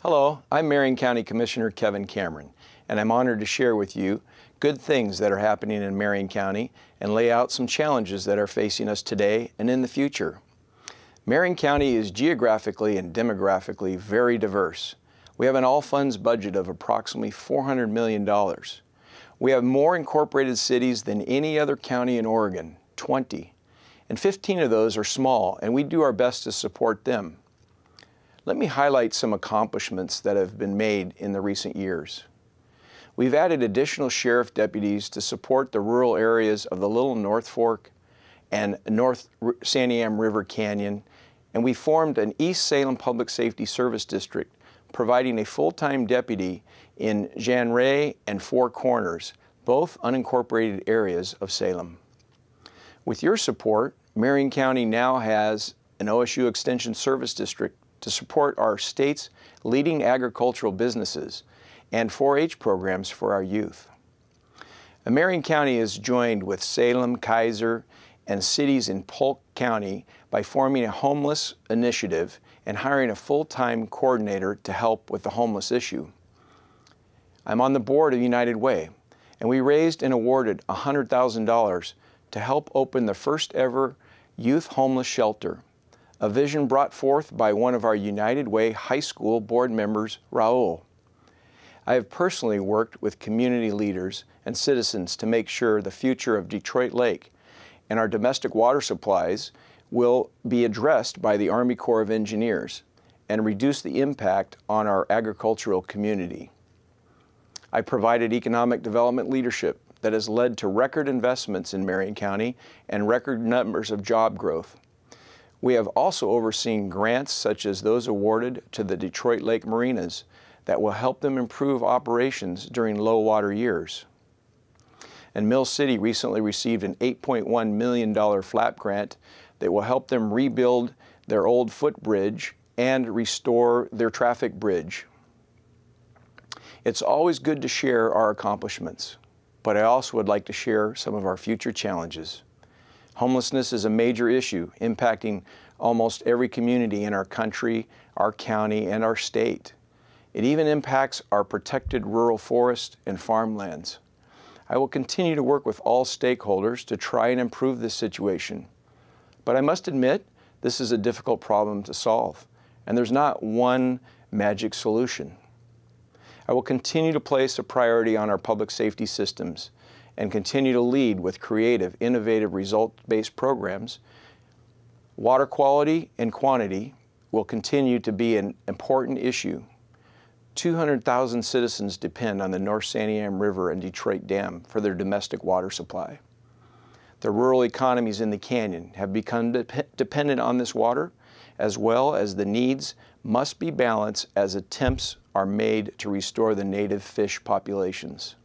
Hello, I'm Marion County Commissioner Kevin Cameron, and I'm honored to share with you good things that are happening in Marion County and lay out some challenges that are facing us today and in the future. Marion County is geographically and demographically very diverse. We have an all-funds budget of approximately $400 million. We have more incorporated cities than any other county in Oregon, 20, and 15 of those are small, and we do our best to support them. Let me highlight some accomplishments that have been made in the recent years. We've added additional sheriff deputies to support the rural areas of the Little North Fork and North Santiam River Canyon, and we formed an East Salem Public Safety Service District, providing a full-time deputy in Jan Ray and Four Corners, both unincorporated areas of Salem. With your support, Marion County now has an OSU Extension Service District to support our state's leading agricultural businesses and 4-H programs for our youth. Marion County is joined with Salem, Kaiser, and cities in Polk County by forming a homeless initiative and hiring a full-time coordinator to help with the homeless issue. I'm on the board of United Way, and we raised and awarded $100,000 to help open the first ever youth homeless shelter, a vision brought forth by one of our United Way high school board members, Raul. I have personally worked with community leaders and citizens to make sure the future of Detroit Lake and our domestic water supplies will be addressed by the Army Corps of Engineers and reduce the impact on our agricultural community. I provided economic development leadership that has led to record investments in Marion County and record numbers of job growth. We have also overseen grants such as those awarded to the Detroit Lake Marinas that will help them improve operations during low water years. And Mill City recently received an $8.1 million flap grant that will help them rebuild their old footbridge and restore their traffic bridge. It's always good to share our accomplishments, but I also would like to share some of our future challenges. Homelessness is a major issue impacting almost every community in our country, our county, and our state. It even impacts our protected rural forest and farmlands. I will continue to work with all stakeholders to try and improve this situation. But I must admit, this is a difficult problem to solve, and there's not one magic solution. I will continue to place a priority on our public safety systems and continue to lead with creative, innovative, result-based programs. Water quality and quantity will continue to be an important issue. 200,000 citizens depend on the North Santiam River and Detroit Dam for their domestic water supply. The rural economies in the canyon have become dependent on this water, as well as the needs must be balanced as attempts are made to restore the native fish populations.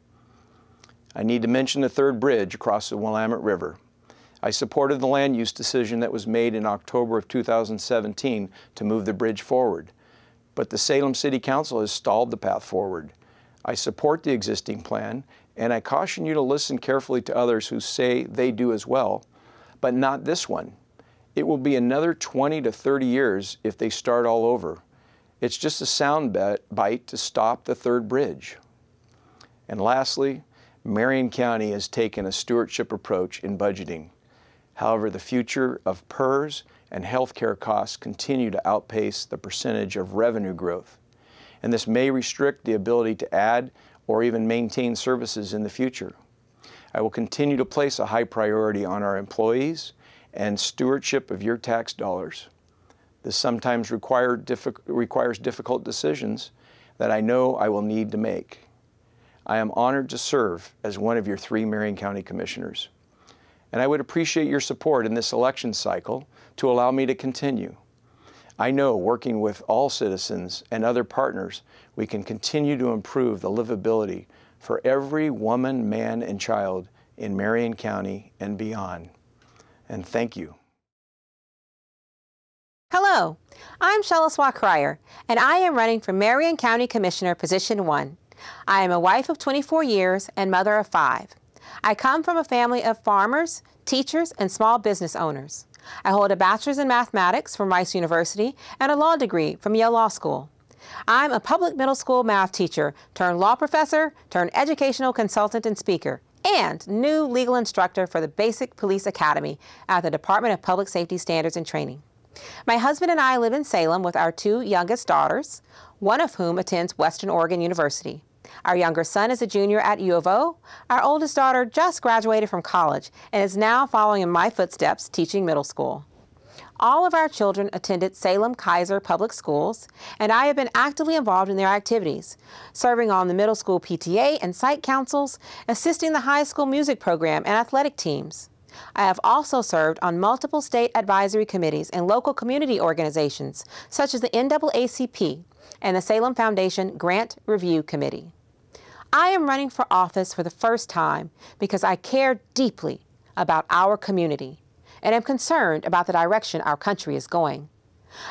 I need to mention the third bridge across the Willamette River. I supported the land use decision that was made in October of 2017 to move the bridge forward, but the Salem City Council has stalled the path forward. I support the existing plan, and I caution you to listen carefully to others who say they do as well, but not this one. It will be another 20 to 30 years if they start all over. It's just a sound bite to stop the third bridge. And lastly, Marion County has taken a stewardship approach in budgeting. However, the future of PERS and healthcare costs continue to outpace the percentage of revenue growth, and this may restrict the ability to add or even maintain services in the future. I will continue to place a high priority on our employees and stewardship of your tax dollars. This sometimes requires difficult decisions that I know I will need to make. I am honored to serve as one of your 3 Marion County Commissioners, and I would appreciate your support in this election cycle to allow me to continue. I know working with all citizens and other partners, we can continue to improve the livability for every woman, man, and child in Marion County and beyond. And thank you. Hello, I'm Shelaswa Crier, and I am running for Marion County Commissioner, Position 1. I am a wife of 24 years and mother of 5. I come from a family of farmers, teachers, and small business owners. I hold a bachelor's in mathematics from Rice University and a law degree from Yale Law School. I'm a public middle school math teacher, turned law professor, turned educational consultant and speaker, and new legal instructor for the Basic Police Academy at the Department of Public Safety Standards and Training. My husband and I live in Salem with our 2 youngest daughters, one of whom attends Western Oregon University. Our younger son is a junior at U of O. Our oldest daughter just graduated from college and is now following in my footsteps teaching middle school. All of our children attended Salem Kaiser Public Schools, and I have been actively involved in their activities, serving on the middle school PTA and site councils, assisting the high school music program and athletic teams. I have also served on multiple state advisory committees and local community organizations, such as the NAACP and the Salem Foundation Grant Review Committee. I am running for office for the first time because I care deeply about our community and am concerned about the direction our country is going.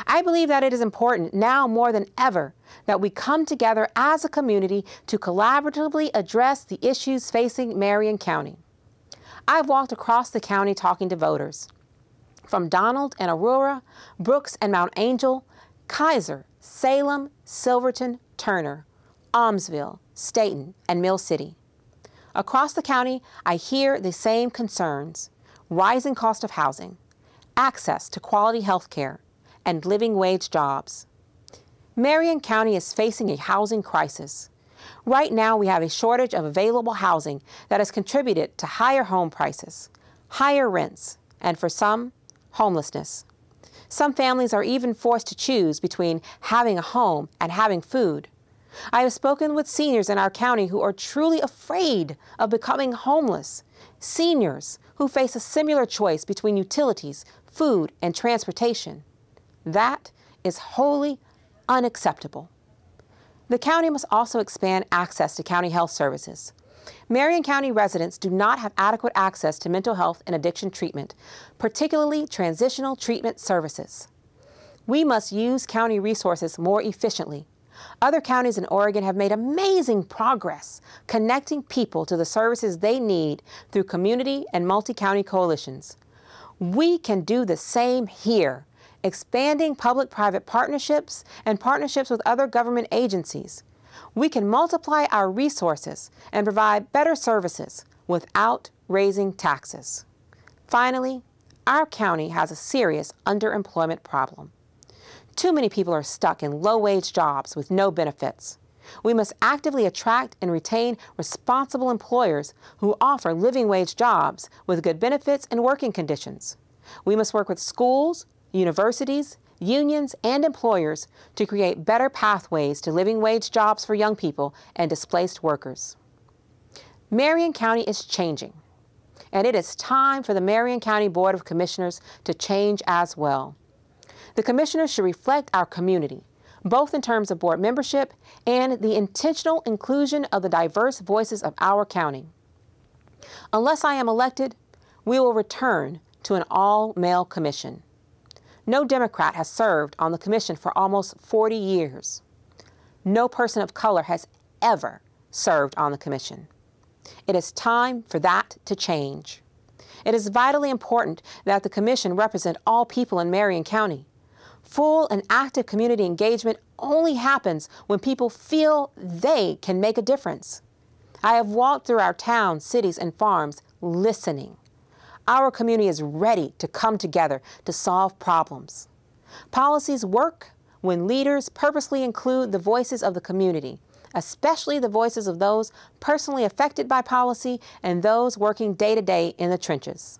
I believe that it is important now more than ever that we come together as a community to collaboratively address the issues facing Marion County. I've walked across the county talking to voters. From Donald and Aurora, Brooks and Mount Angel, Kaiser, Salem, Silverton, Turner, Almsville, Staten, and Mill City. Across the county, I hear the same concerns: rising cost of housing, access to quality health care, and living wage jobs. Marion County is facing a housing crisis. Right now, we have a shortage of available housing that has contributed to higher home prices, higher rents, and for some, homelessness. Some families are even forced to choose between having a home and having food. I have spoken with seniors in our county who are truly afraid of becoming homeless, seniors who face a similar choice between utilities, food, and transportation. That is wholly unacceptable. The county must also expand access to county health services. Marion County residents do not have adequate access to mental health and addiction treatment, particularly transitional treatment services. We must use county resources more efficiently. Other counties in Oregon have made amazing progress connecting people to the services they need through community and multi-county coalitions. We can do the same here, expanding public-private partnerships and partnerships with other government agencies. We can multiply our resources and provide better services without raising taxes. Finally, our county has a serious underemployment problem. Too many people are stuck in low-wage jobs with no benefits. We must actively attract and retain responsible employers who offer living wage jobs with good benefits and working conditions. We must work with schools, universities, unions, and employers to create better pathways to living wage jobs for young people and displaced workers. Marion County is changing, and it is time for the Marion County Board of Commissioners to change as well. The commissioners should reflect our community, both in terms of board membership and the intentional inclusion of the diverse voices of our county. Unless I am elected, we will return to an all-male commission. No Democrat has served on the commission for almost 40 years. No person of color has ever served on the commission. It is time for that to change. It is vitally important that the commission represent all people in Marion County. Full and active community engagement only happens when people feel they can make a difference. I have walked through our towns, cities, and farms listening. Our community is ready to come together to solve problems. Policies work when leaders purposely include the voices of the community, especially the voices of those personally affected by policy and those working day-to-day in the trenches.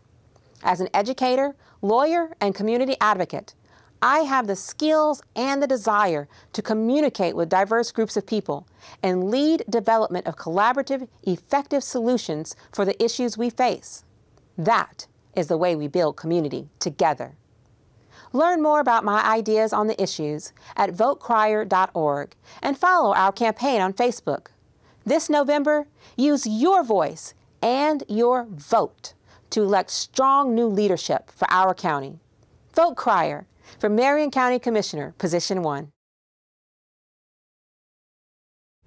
As an educator, lawyer, and community advocate, I have the skills and the desire to communicate with diverse groups of people and lead development of collaborative, effective solutions for the issues we face. That is the way we build community together. Learn more about my ideas on the issues at votecrier.org and follow our campaign on Facebook. This November, use your voice and your vote to elect strong new leadership for our county. Vote Crier for Marion County Commissioner, Position 1.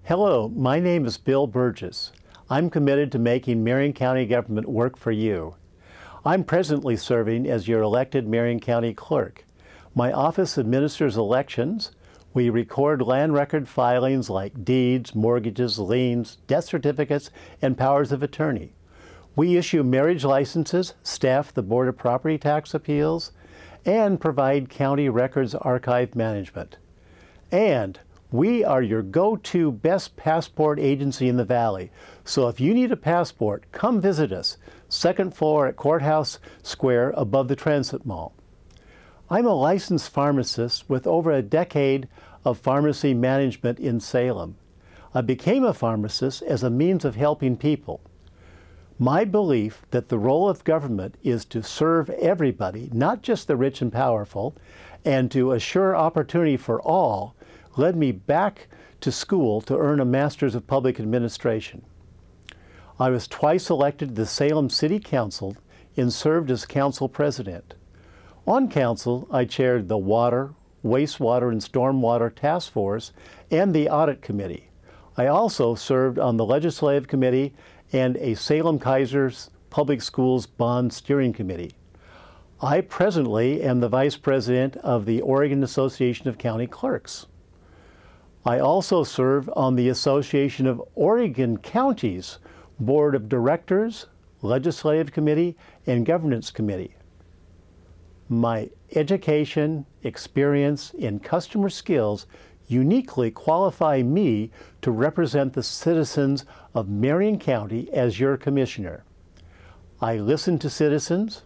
Hello, my name is Bill Burgess. I'm committed to making Marion County government work for you. I'm presently serving as your elected Marion County Clerk. My office administers elections, We record land record filings like deeds, mortgages, liens, death certificates, and powers of attorney. We issue marriage licenses, staff the Board of Property Tax Appeals, and provide county records archive management. And we are your go-to best passport agency in the Valley. So if you need a passport, come visit us, second floor at Courthouse Square above the Transit Mall. I'm a licensed pharmacist with over a decade of pharmacy management in Salem. I became a pharmacist as a means of helping people. My belief that the role of government is to serve everybody, not just the rich and powerful, and to assure opportunity for all, led me back to school to earn a Master's of Public Administration. I was twice elected to the Salem City Council and served as council president. On council, I chaired the Water, Wastewater, and Stormwater Task Force and the Audit Committee. I also served on the Legislative Committee and a Salem-Keiser's Public Schools Bond Steering Committee. I presently am the Vice President of the Oregon Association of County Clerks. I also serve on the Association of Oregon Counties Board of Directors, Legislative Committee, and Governance Committee. My education, experience, and customer skills uniquely qualify me to represent the citizens of Marion County as your commissioner. I listen to citizens,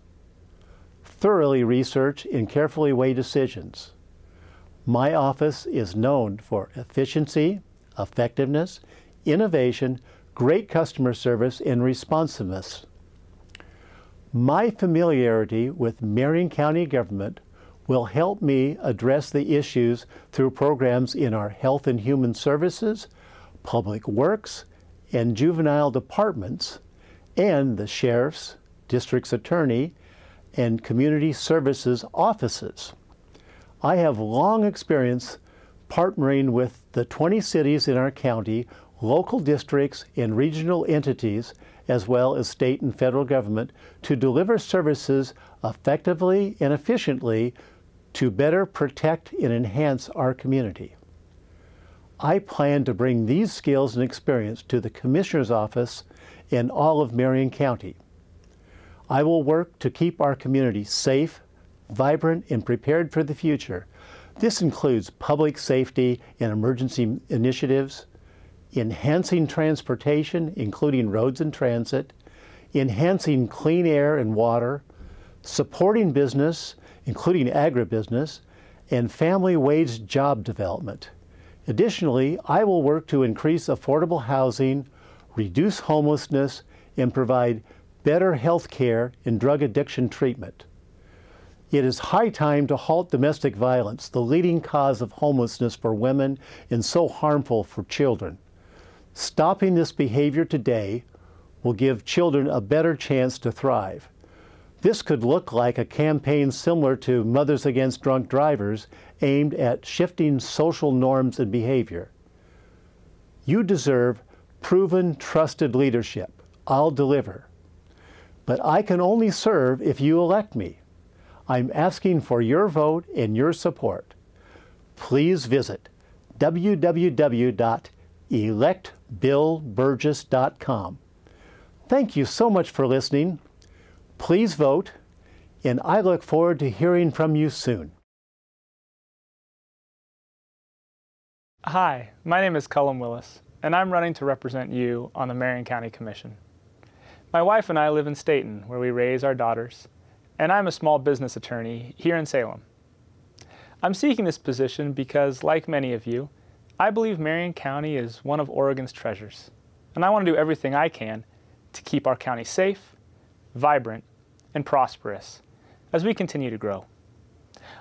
thoroughly research, and carefully weigh decisions. My office is known for efficiency, effectiveness, innovation, great customer service, and responsiveness. My familiarity with Marion County government will help me address the issues through programs in our Health and Human Services, Public Works, and Juvenile departments, and the Sheriff's, District's Attorney, and Community Services offices. I have long experience partnering with the 20 cities in our county, local districts, and regional entities, as well as state and federal government, to deliver services effectively and efficiently to better protect and enhance our community. I plan to bring these skills and experience to the Commissioner's Office in all of Marion County. I will work to keep our community safe, vibrant, and prepared for the future. This includes public safety and emergency initiatives, enhancing transportation, including roads and transit, enhancing clean air and water, supporting business, including agribusiness, and family wage job development. Additionally, I will work to increase affordable housing, reduce homelessness, and provide better health care and drug addiction treatment. It is high time to halt domestic violence, the leading cause of homelessness for women and so harmful for children. Stopping this behavior today will give children a better chance to thrive. This could look like a campaign similar to Mothers Against Drunk Drivers, aimed at shifting social norms and behavior. You deserve proven, trusted leadership. I'll deliver. But I can only serve if you elect me. I'm asking for your vote and your support. Please visit www.electbillburgess.com. Thank you so much for listening. Please vote, and I look forward to hearing from you soon. Hi, my name is Colin Willis, and I'm running to represent you on the Marion County Commission. My wife and I live in Staten, where we raise our daughters, and I'm a small business attorney here in Salem. I'm seeking this position because, like many of you, I believe Marion County is one of Oregon's treasures, and I want to do everything I can to keep our county safe, vibrant, and prosperous as we continue to grow.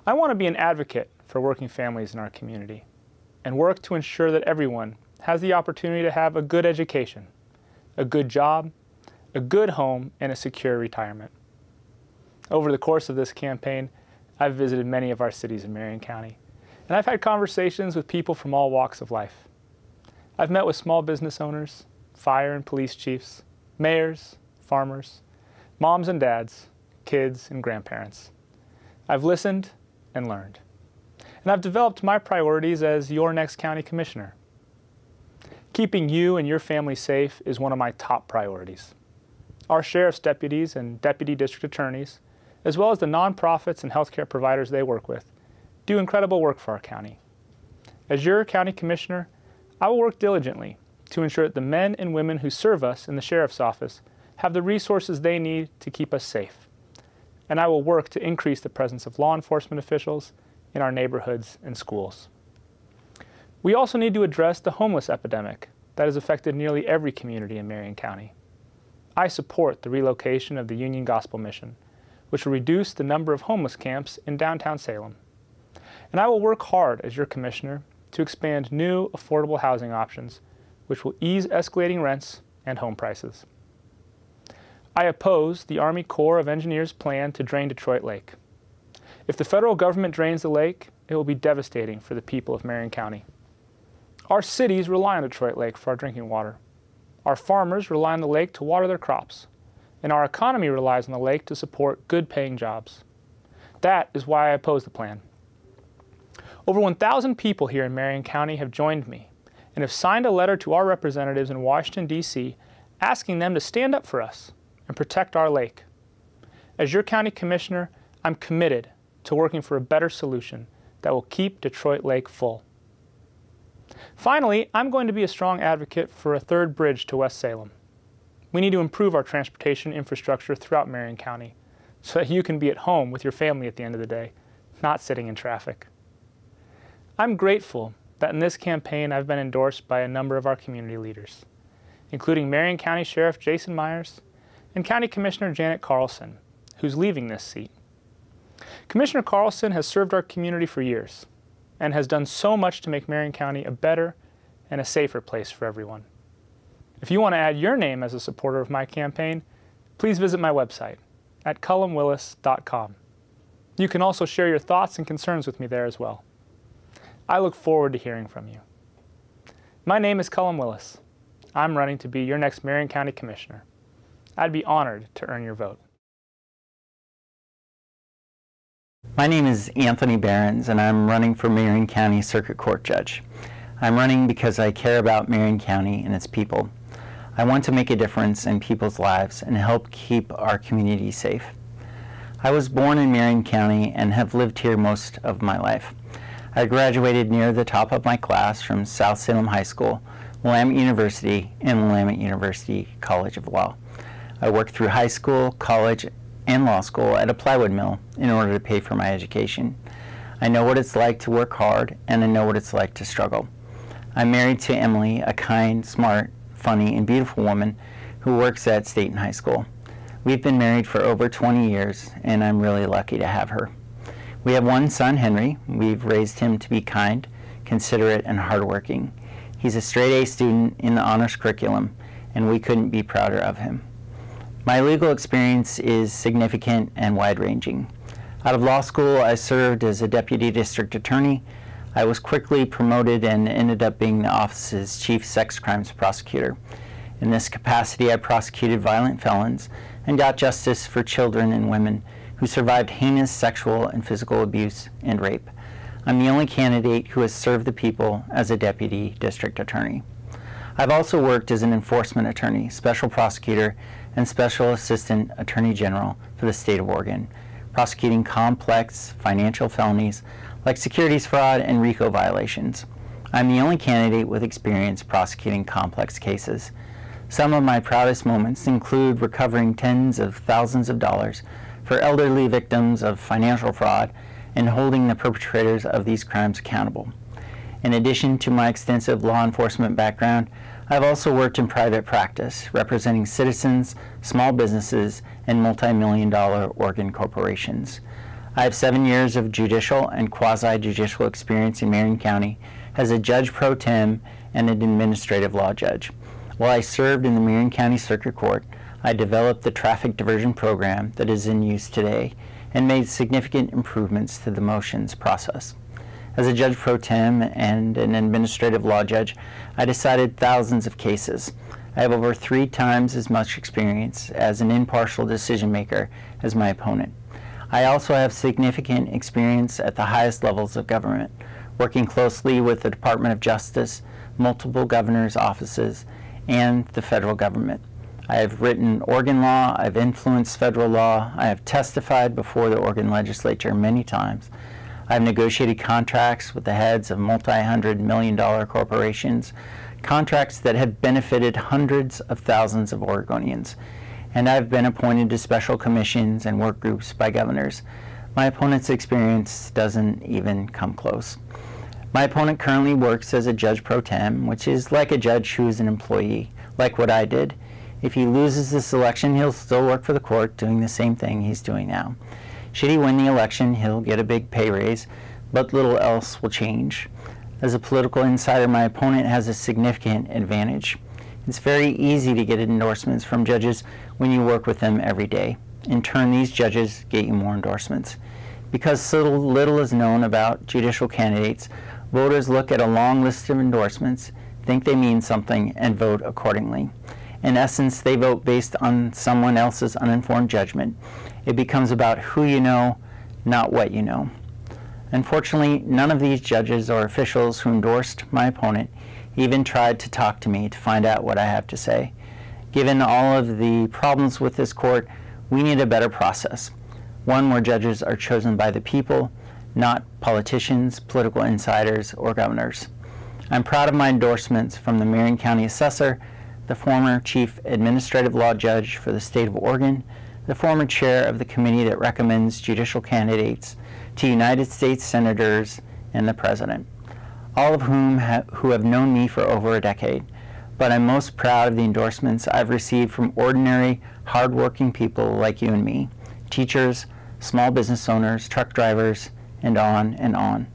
I want to be an advocate for working families in our community and work to ensure that everyone has the opportunity to have a good education, a good job, a good home, and a secure retirement. Over the course of this campaign, I've visited many of our cities in Marion County, and I've had conversations with people from all walks of life. I've met with small business owners, fire and police chiefs, mayors, farmers, moms and dads, kids and grandparents. I've listened and learned. and I've developed my priorities as your next county commissioner. Keeping you and your family safe is one of my top priorities. Our sheriff's deputies and deputy district attorneys, as well as the nonprofits and healthcare providers they work with, do incredible work for our county. As your county commissioner, I will work diligently to ensure that the men and women who serve us in the sheriff's office have the resources they need to keep us safe. And I will work to increase the presence of law enforcement officials in our neighborhoods and schools. We also need to address the homeless epidemic that has affected nearly every community in Marion County. I support the relocation of the Union Gospel Mission, which will reduce the number of homeless camps in downtown Salem. And I will work hard as your commissioner to expand new affordable housing options, which will ease escalating rents and home prices. I oppose the Army Corps of Engineers' plan to drain Detroit Lake. If the federal government drains the lake, it will be devastating for the people of Marion County. Our cities rely on Detroit Lake for our drinking water. Our farmers rely on the lake to water their crops, and our economy relies on the lake to support good-paying jobs. That is why I oppose the plan. Over 1,000 people here in Marion County have joined me and have signed a letter to our representatives in Washington, D.C., asking them to stand up for us and protect our lake. As your county commissioner, I'm committed to working for a better solution that will keep Detroit Lake full. Finally, I'm going to be a strong advocate for a third bridge to West Salem. We need to improve our transportation infrastructure throughout Marion County so that you can be at home with your family at the end of the day, not sitting in traffic. I'm grateful that in this campaign I've been endorsed by a number of our community leaders, including Marion County Sheriff Jason Myers and County Commissioner Janet Carlson, who's leaving this seat. Commissioner Carlson has served our community for years and has done so much to make Marion County a better and a safer place for everyone. If you want to add your name as a supporter of my campaign, please visit my website at colinwillis.com. You can also share your thoughts and concerns with me there as well. I look forward to hearing from you. My name is Colin Willis. I'm running to be your next Marion County Commissioner. I'd be honored to earn your vote. My name is Anthony Behrens, and I'm running for Marion County Circuit Court Judge. I'm running because I care about Marion County and its people. I want to make a difference in people's lives and help keep our community safe. I was born in Marion County and have lived here most of my life. I graduated near the top of my class from South Salem High School, Willamette University, and Willamette University College of Law. I worked through high school, college, and law school at a plywood mill in order to pay for my education. I know what it's like to work hard, and I know what it's like to struggle. I'm married to Emily, a kind, smart, funny, and beautiful woman who works at Staten High School. We've been married for over 20 years, and I'm really lucky to have her. We have one son, Henry. We've raised him to be kind, considerate, and hardworking. He's a straight-A student in the honors curriculum, and we couldn't be prouder of him. My legal experience is significant and wide-ranging. Out of law school, I served as a deputy district attorney. I was quickly promoted and ended up being the office's chief sex crimes prosecutor. In this capacity, I prosecuted violent felons and got justice for children and women who survived heinous sexual and physical abuse and rape. I'm the only candidate who has served the people as a deputy district attorney. I've also worked as an enforcement attorney, special prosecutor, and special assistant attorney general for the state of Oregon, prosecuting complex financial felonies like securities fraud and RICO violations. I'm the only candidate with experience prosecuting complex cases. Some of my proudest moments include recovering tens of thousands of dollars for elderly victims of financial fraud and holding the perpetrators of these crimes accountable. In addition to my extensive law enforcement background, I've also worked in private practice, representing citizens, small businesses, and multi-million-dollar Oregon corporations. I have 7 years of judicial and quasi-judicial experience in Marion County as a judge pro tem and an administrative law judge. While I served in the Marion County Circuit Court, I developed the traffic diversion program that is in use today and made significant improvements to the motions process. As a judge pro tem and an administrative law judge, I decided thousands of cases. I have over 3 times as much experience as an impartial decision maker as my opponent. I also have significant experience at the highest levels of government, working closely with the Department of Justice, multiple governor's offices, and the federal government. I have written Oregon law, I've influenced federal law, I have testified before the Oregon legislature many times. I've negotiated contracts with the heads of multi-hundred-million-dollar corporations, contracts that have benefited hundreds of thousands of Oregonians. And I've been appointed to special commissions and work groups by governors. My opponent's experience doesn't even come close. My opponent currently works as a judge pro tem, which is like a judge who is an employee, like what I did. If he loses this election, he'll still work for the court doing the same thing he's doing now. Should he win the election, he'll get a big pay raise, but little else will change. As a political insider, my opponent has a significant advantage. It's very easy to get endorsements from judges when you work with them every day. In turn, these judges get you more endorsements. Because so little is known about judicial candidates, voters look at a long list of endorsements, think they mean something, and vote accordingly. In essence, they vote based on someone else's uninformed judgment. It becomes about who you know, not what you know. Unfortunately, none of these judges or officials who endorsed my opponent even tried to talk to me to find out what I have to say. Given all of the problems with this court, we need a better process. One where judges are chosen by the people, not politicians, political insiders, or governors. I'm proud of my endorsements from the Marion County Assessor, the former Chief Administrative Law Judge for the state of Oregon, the former chair of the committee that recommends judicial candidates to United States senators, and the President, all of whom who have known me for over a decade. But I'm most proud of the endorsements I've received from ordinary, hardworking people like you and me, teachers, small business owners, truck drivers, and on and on.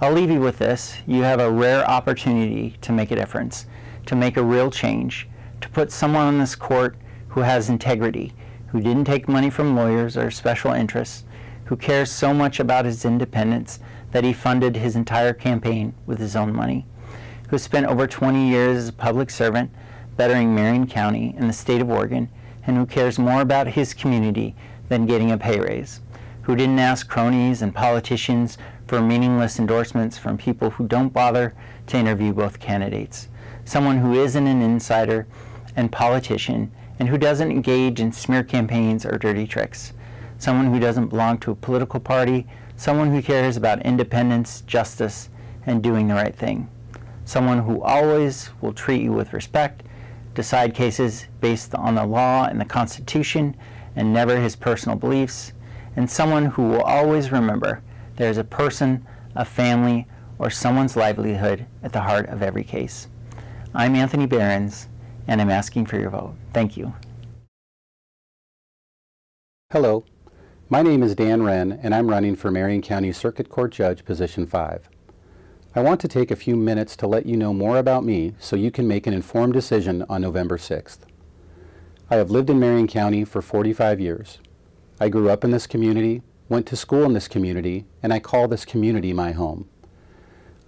I'll leave you with this. You have a rare opportunity to make a difference, to make a real change, to put someone on this court who has integrity, who didn't take money from lawyers or special interests, who cares so much about his independence that he funded his entire campaign with his own money, who spent over 20 years as a public servant bettering Marion County and the state of Oregon, and who cares more about his community than getting a pay raise, who didn't ask cronies and politicians for meaningless endorsements from people who don't bother to interview both candidates, someone who isn't an insider and politician and who doesn't engage in smear campaigns or dirty tricks, someone who doesn't belong to a political party, someone who cares about independence, justice, and doing the right thing, someone who always will treat you with respect, decide cases based on the law and the Constitution and never his personal beliefs, and someone who will always remember there's a person, a family, or someone's livelihood at the heart of every case. I'm Anthony Behrens, and I'm asking for your vote. Thank you. Hello, my name is Dan Ren, and I'm running for Marion County Circuit Court Judge, Position 5. I want to take a few minutes to let you know more about me so you can make an informed decision on November 6th. I have lived in Marion County for 45 years. I grew up in this community, went to school in this community, and I call this community my home.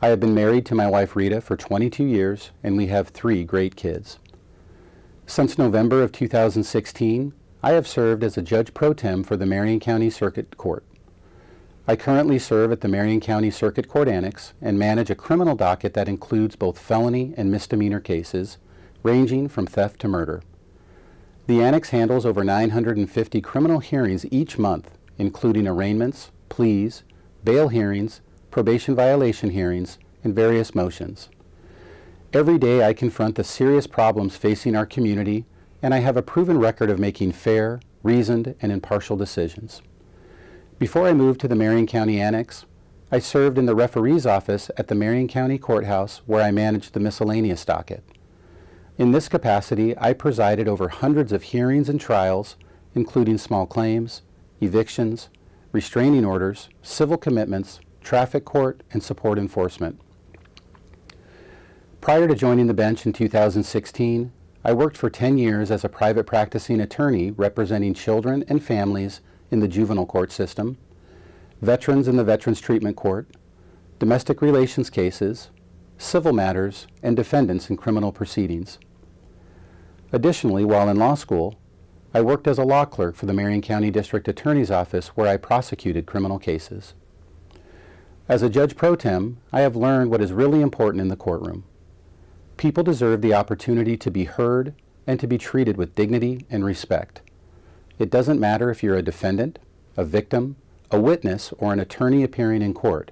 I have been married to my wife Rita for 22 years, and we have 3 great kids. Since November of 2016, I have served as a judge pro tem for the Marion County Circuit Court. I currently serve at the Marion County Circuit Court Annex and manage a criminal docket that includes both felony and misdemeanor cases, ranging from theft to murder. The Annex handles over 950 criminal hearings each month, including arraignments, pleas, bail hearings, probation violation hearings, and various motions. Every day I confront the serious problems facing our community, and I have a proven record of making fair, reasoned, and impartial decisions. Before I moved to the Marion County Annex, I served in the referee's office at the Marion County Courthouse where I managed the miscellaneous docket. In this capacity, I presided over hundreds of hearings and trials, including small claims, evictions, restraining orders, civil commitments, traffic court, and support enforcement. Prior to joining the bench in 2016, I worked for 10 years as a private practicing attorney representing children and families in the juvenile court system, veterans in the Veterans Treatment Court, domestic relations cases, civil matters, and defendants in criminal proceedings. Additionally, while in law school, I worked as a law clerk for the Marion County District Attorney's Office where I prosecuted criminal cases. As a judge pro tem, I have learned what is really important in the courtroom. People deserve the opportunity to be heard and to be treated with dignity and respect. It doesn't matter if you're a defendant, a victim, a witness, or an attorney appearing in court.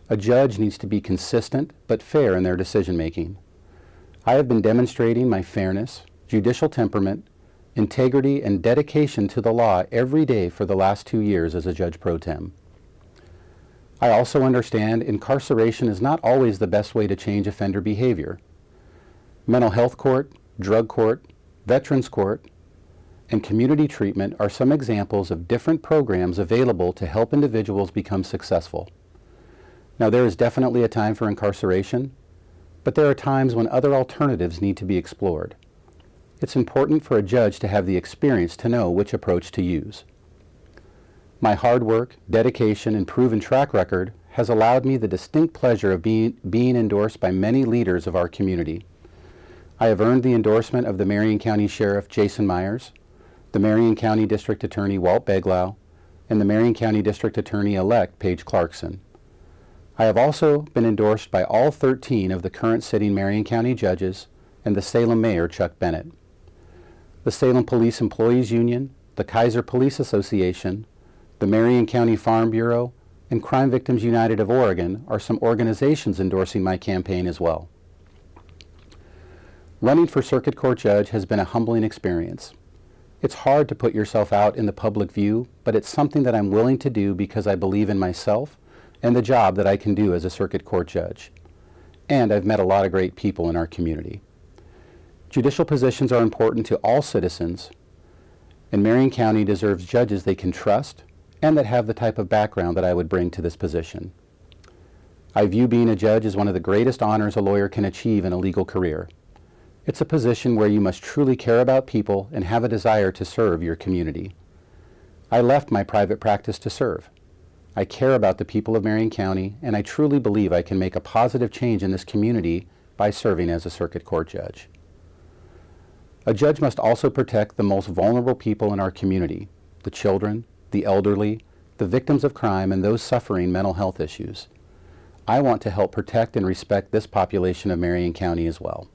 A judge needs to be consistent but fair in their decision-making. I have been demonstrating my fairness, judicial temperament, integrity, and dedication to the law every day for the last 2 years as a judge pro tem. I also understand incarceration is not always the best way to change offender behavior. Mental health court, drug court, veterans court, and community treatment are some examples of different programs available to help individuals become successful. Now, there is definitely a time for incarceration, but there are times when other alternatives need to be explored. It's important for a judge to have the experience to know which approach to use. My hard work, dedication, and proven track record has allowed me the distinct pleasure of being endorsed by many leaders of our community. I have earned the endorsement of the Marion County Sheriff Jason Myers, the Marion County District Attorney Walt Beglau, and the Marion County District Attorney-elect Paige Clarkson. I have also been endorsed by all 13 of the current sitting Marion County judges and the Salem Mayor Chuck Bennett. The Salem Police Employees Union, the Kaiser Police Association, the Marion County Farm Bureau, and Crime Victims United of Oregon are some organizations endorsing my campaign as well. Running for Circuit Court Judge has been a humbling experience. It's hard to put yourself out in the public view, but it's something that I'm willing to do because I believe in myself and the job that I can do as a Circuit Court Judge. And I've met a lot of great people in our community. Judicial positions are important to all citizens, and Marion County deserves judges they can trust and that have the type of background that I would bring to this position. I view being a judge as one of the greatest honors a lawyer can achieve in a legal career. It's a position where you must truly care about people and have a desire to serve your community. I left my private practice to serve. I care about the people of Marion County, and I truly believe I can make a positive change in this community by serving as a Circuit Court Judge. A judge must also protect the most vulnerable people in our community, the children, the elderly, the victims of crime, and those suffering mental health issues. I want to help protect and respect this population of Marion County as well.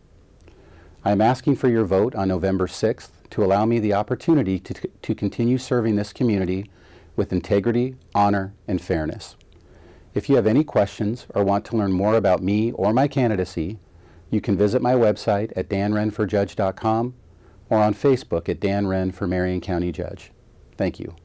I am asking for your vote on November 6th to allow me the opportunity to continue serving this community with integrity, honor, and fairness. If you have any questions or want to learn more about me or my candidacy, you can visit my website at danrenforjudge.com or on Facebook at Dan Ren for Marion County Judge. Thank you.